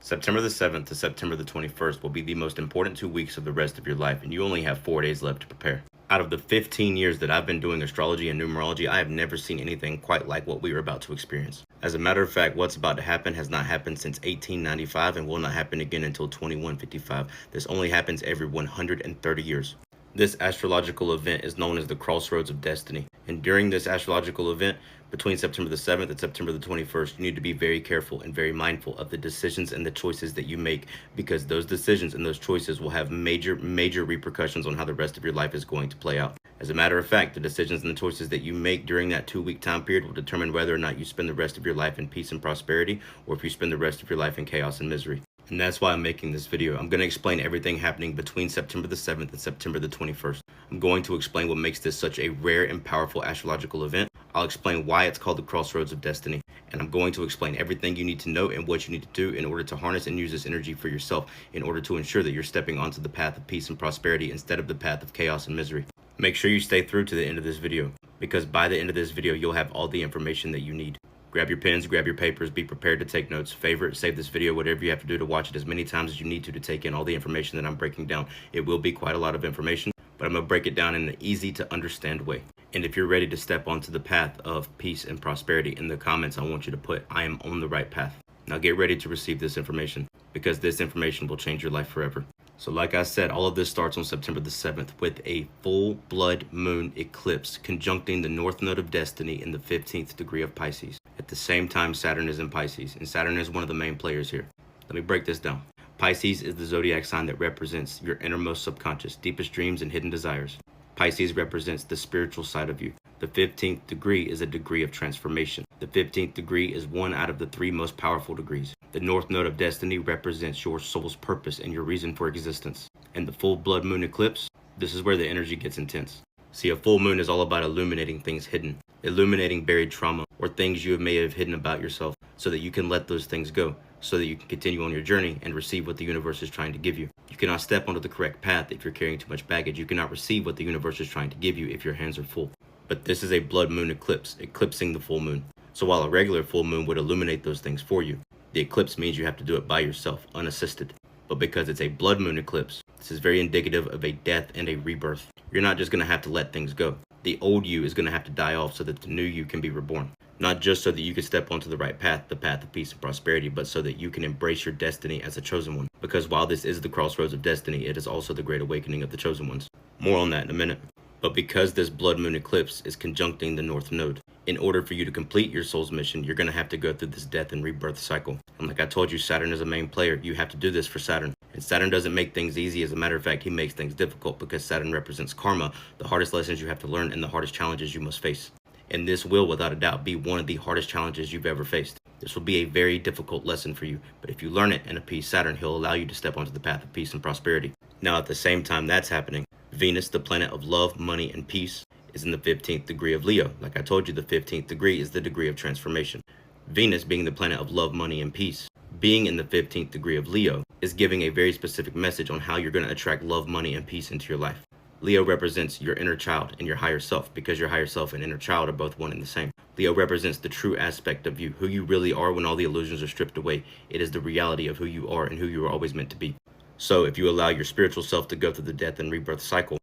September the 7th to September the 21st will be the most important 2 weeks of the rest of your life, and you only have 4 days left to prepare. Out of the 15 years that I've been doing astrology and numerology, I have never seen anything quite like what we are about to experience. As a matter of fact, what's about to happen has not happened since 1895 and will not happen again until 2155. This only happens every 130 years. This astrological event is known as the Crossroads of Destiny. And during this astrological event, between September the 7th and September the 21st, you need to be very careful and very mindful of the decisions and the choices that you make, because those decisions and those choices will have major repercussions on how the rest of your life is going to play out. As a matter of fact, the decisions and the choices that you make during that 2-week time period will determine whether or not you spend the rest of your life in peace and prosperity, or if you spend the rest of your life in chaos and misery. And that's why I'm making this video. I'm going to explain everything happening between September the 7th and September the 21st. I'm going to explain what makes this such a rare and powerful astrological event. I'll explain why it's called the Crossroads of Destiny. And I'm going to explain everything you need to know and what you need to do in order to harness and use this energy for yourself, in order to ensure that you're stepping onto the path of peace and prosperity instead of the path of chaos and misery. Make sure you stay through to the end of this video, because by the end of this video, you'll have all the information that you need. Grab your pens, grab your papers, be prepared to take notes, favorite, save this video, whatever you have to do to watch it as many times as you need to take in all the information that I'm breaking down. It will be quite a lot of information, but I'm going to break it down in an easy to understand way. And if you're ready to step onto the path of peace and prosperity, in the comments, I want you to put, I am on the right path. Now get ready to receive this information, because this information will change your life forever. So like I said, all of this starts on September the 7th with a full blood moon eclipse conjuncting the North Node of Destiny in the 15th degree of Pisces. At the same time, Saturn is in Pisces, and Saturn is one of the main players here. Let me break this down. Pisces is the zodiac sign that represents your innermost subconscious, deepest dreams and hidden desires. Pisces represents the spiritual side of you. The 15th degree is a degree of transformation. The 15th degree is one out of the 3 most powerful degrees. The North Node of Destiny represents your soul's purpose and your reason for existence. And the full blood moon eclipse, this is where the energy gets intense. See, a full moon is all about illuminating things hidden, illuminating buried trauma or things you may have hidden about yourself, so that you can let those things go, so that you can continue on your journey and receive what the universe is trying to give you. You cannot step onto the correct path if you're carrying too much baggage. You cannot receive what the universe is trying to give you if your hands are full. But this is a blood moon eclipse, eclipsing the full moon. So while a regular full moon would illuminate those things for you, the eclipse means you have to do it by yourself, unassisted. But because it's a blood moon eclipse, this is very indicative of a death and a rebirth. You're not just going to have to let things go. The old you is going to have to die off so that the new you can be reborn. Not just so that you can step onto the right path, the path of peace and prosperity, but so that you can embrace your destiny as a chosen one. Because while this is the crossroads of destiny, it is also the great awakening of the chosen ones. More on that in a minute. But because this blood moon eclipse is conjuncting the North Node, in order for you to complete your soul's mission, you're going to have to go through this death and rebirth cycle. And like I told you, Saturn is a main player. You have to do this for Saturn. And Saturn doesn't make things easy. As a matter of fact, he makes things difficult, because Saturn represents karma, the hardest lessons you have to learn and the hardest challenges you must face. And this will, without a doubt, be one of the hardest challenges you've ever faced. This will be a very difficult lesson for you, but if you learn it and appease Saturn, he'll allow you to step onto the path of peace and prosperity. Now, at the same time that's happening, Venus, the planet of love, money, and peace, is in the 15th degree of Leo. Like I told you, the 15th degree is the degree of transformation. Venus, being the planet of love, money, and peace, being in the 15th degree of Leo, is giving a very specific message on how you're going to attract love, money, and peace into your life. Leo represents your inner child and your higher self, because your higher self and inner child are both one and the same. Leo represents the true aspect of you, who you really are when all the illusions are stripped away. It is the reality of who you are and who you are always meant to be. So if you allow your spiritual self to go through the death and rebirth cycle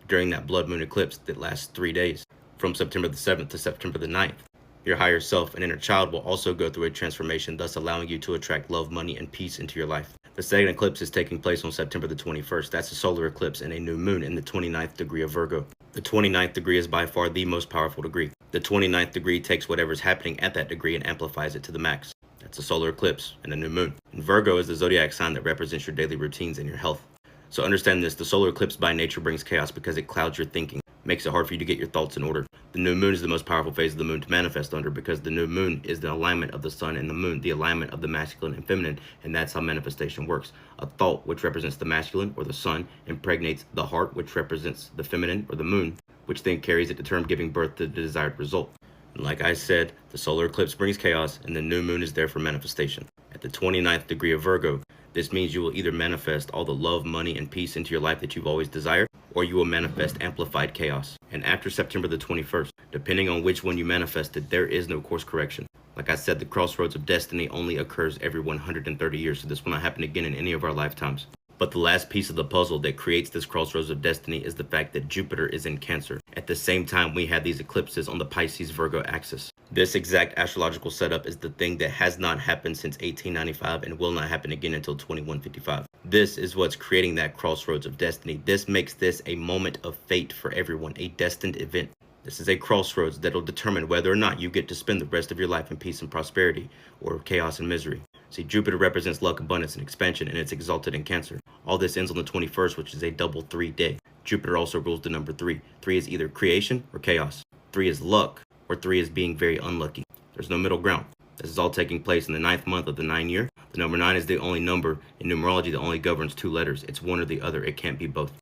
during that blood moon eclipse that lasts 3 days, from September the 7th to September the 9th, your higher self and inner child will also go through a transformation, thus allowing you to attract love, money, and peace into your life. The second eclipse is taking place on September the 21st. That's a solar eclipse and a new moon in the 29th degree of Virgo. The 29th degree is by far the most powerful degree. The 29th degree takes whatever's happening at that degree and amplifies it to the max. That's a solar eclipse and a new moon. And Virgo is the zodiac sign that represents your daily routines and your health. So understand this, the solar eclipse by nature brings chaos because it clouds your thinking, makes it hard for you to get your thoughts in order. The new moon is the most powerful phase of the moon to manifest under, because the new moon is the alignment of the sun and the moon, the alignment of the masculine and feminine, and that's how manifestation works. A thought, which represents the masculine or the sun, impregnates the heart, which represents the feminine or the moon, which then carries it to term, giving birth to the desired result. And like I said, the solar eclipse brings chaos and the new moon is there for manifestation. At the 29th degree of Virgo, this means you will either manifest all the love, money, and peace into your life that you've always desired, or you will manifest amplified chaos. And after September the 21st, depending on which one you manifested, there is no course correction. Like I said, the crossroads of destiny only occurs every 130 years, so this will not happen again in any of our lifetimes. But the last piece of the puzzle that creates this crossroads of destiny is the fact that Jupiter is in Cancer. At the same time, we have these eclipses on the Pisces-Virgo axis. This exact astrological setup is the thing that has not happened since 1895 and will not happen again until 2155. This is what's creating that crossroads of destiny. This makes this a moment of fate for everyone, a destined event. This is a crossroads that'll determine whether or not you get to spend the rest of your life in peace and prosperity, or chaos and misery. See, Jupiter represents luck, abundance, and expansion, and it's exalted in Cancer. All this ends on the 21st, which is a double 3 day. Jupiter also rules the number 3. 3 is either creation or chaos. 3 is luck, or 3 is being very unlucky. There's no middle ground. This is all taking place in the 9th month of the 9 year. The number 9 is the only number in numerology that only governs 2 letters. It's one or the other. It can't be both.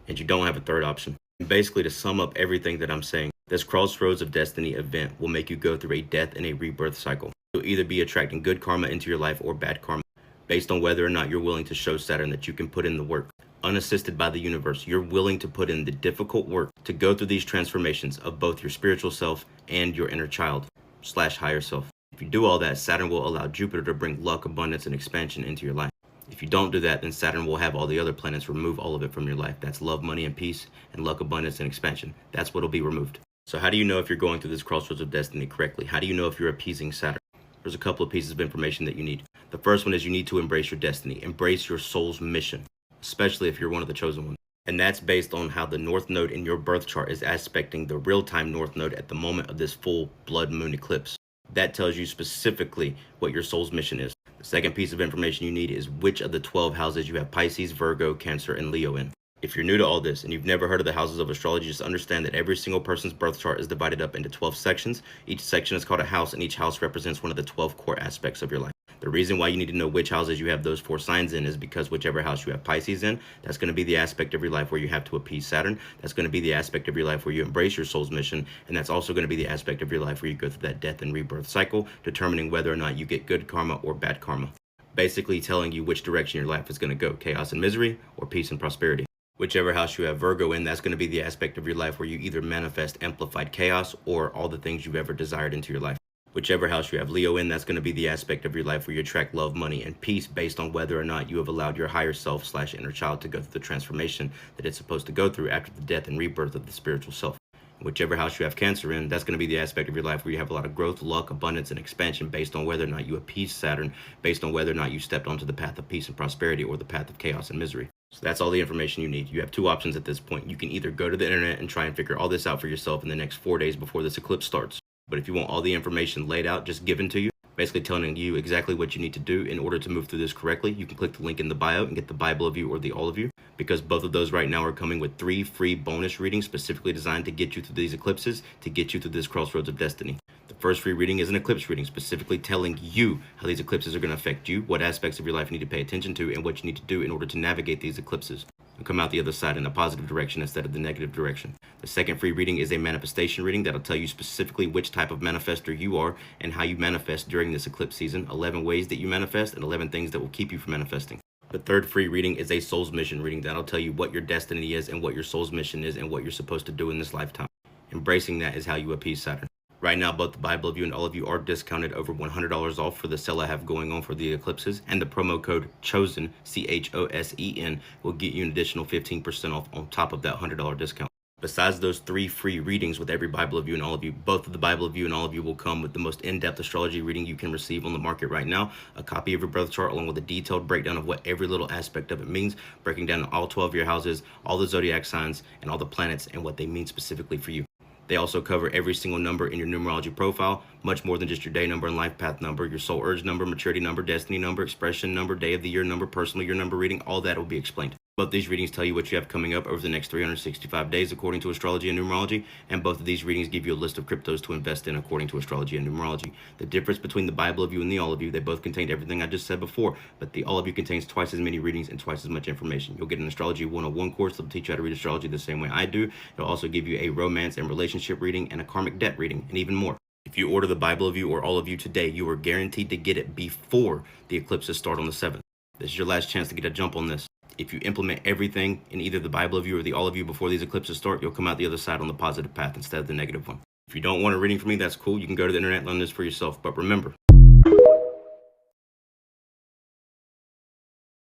And you don't have a third option. And basically, to sum up everything that I'm saying, this crossroads of destiny event will make you go through a death and a rebirth cycle. You'll either be attracting good karma into your life or bad karma, based on whether or not you're willing to show Saturn that you can put in the work. Unassisted by the universe, you're willing to put in the difficult work to go through these transformations of both your spiritual self and your inner child / higher self. If you do all that, Saturn will allow Jupiter to bring luck, abundance, and expansion into your life. If you don't do that, then Saturn will have all the other planets remove all of it from your life. That's love, money, and peace, and luck, abundance, and expansion. That's what'll be removed. So how do you know if you're going through this crossroads of destiny correctly? How do you know if you're appeasing Saturn? There's a couple of pieces of information that you need. The first one is you need to embrace your destiny. Embrace your soul's mission, especially if you're one of the chosen ones. And that's based on how the North Node in your birth chart is aspecting the real-time North Node at the moment of this full blood moon eclipse. That tells you specifically what your soul's mission is. The second piece of information you need is which of the 12 houses you have Pisces, Virgo, Cancer, and Leo in. If you're new to all this and you've never heard of the houses of astrology, just understand that every single person's birth chart is divided up into 12 sections. Each section is called a house, and each house represents one of the 12 core aspects of your life. The reason why you need to know which houses you have those 4 signs in is because whichever house you have Pisces in, that's going to be the aspect of your life where you have to appease Saturn. That's going to be the aspect of your life where you embrace your soul's mission. And that's also going to be the aspect of your life where you go through that death and rebirth cycle, determining whether or not you get good karma or bad karma. Basically telling you which direction your life is going to go, chaos and misery or peace and prosperity. Whichever house you have Virgo in, that's going to be the aspect of your life where you either manifest amplified chaos or all the things you've ever desired into your life. Whichever house you have Leo in, that's going to be the aspect of your life where you attract love, money, and peace based on whether or not you have allowed your higher self / inner child to go through the transformation that it's supposed to go through after the death and rebirth of the spiritual self. Whichever house you have Cancer in, that's going to be the aspect of your life where you have a lot of growth, luck, abundance, and expansion based on whether or not you appease Saturn, based on whether or not you stepped onto the path of peace and prosperity or the path of chaos and misery. So that's all the information you need. You have 2 options at this point. You can either go to the internet and try and figure all this out for yourself in the next 4 days before this eclipse starts. But if you want all the information laid out, just given to you, basically telling you exactly what you need to do in order to move through this correctly, you can click the link in the bio and get the Bible of You or the All of You, because both of those right now are coming with 3 free bonus readings specifically designed to get you through these eclipses, to get you through this crossroads of destiny. The first free reading is an eclipse reading, specifically telling you how these eclipses are going to affect you, what aspects of your life you need to pay attention to, and what you need to do in order to navigate these eclipses and come out the other side in a positive direction instead of the negative direction. The second free reading is a manifestation reading that'll tell you specifically which type of manifester you are and how you manifest during this eclipse season, 11 ways that you manifest and 11 things that will keep you from manifesting. The third free reading is a soul's mission reading that'll tell you what your destiny is and what your soul's mission is and what you're supposed to do in this lifetime. Embracing that is how you appease Saturn. Right now, both the Bible of You and All of You are discounted over $100 off for the sale I have going on for the eclipses, and the promo code CHOSEN, CHOSEN, will get you an additional 15% off on top of that $100 discount. Besides those 3 free readings with every Bible of You and All of You, both of the Bible of You and All of You will come with the most in-depth astrology reading you can receive on the market right now, a copy of your birth chart along with a detailed breakdown of what every little aspect of it means, breaking down all 12 of your houses, all the zodiac signs, and all the planets and what they mean specifically for you. They also cover every single number in your numerology profile, much more than just your day number and life path number, your soul urge number, maturity number, destiny number, expression number, day of the year number, personal year number reading. All that will be explained. Both these readings tell you what you have coming up over the next 365 days according to astrology and numerology, and both of these readings give you a list of cryptos to invest in according to astrology and numerology. The difference between the Bible of You and the All of You, they both contain everything I just said before, but the All of You contains twice as many readings and twice as much information. You'll get an Astrology 101 course that'll teach you how to read astrology the same way I do. It'll also give you a romance and relationship reading and a karmic debt reading, and even more. If you order the Bible of You or All of You today, you are guaranteed to get it before the eclipses start on the 7th. This is your last chance to get a jump on this. If you implement everything in either the Bible of You or the All of You before these eclipses start, you'll come out the other side on the positive path instead of the negative one. If you don't want a reading from me, that's cool. You can go to the internet and learn this for yourself. But remember,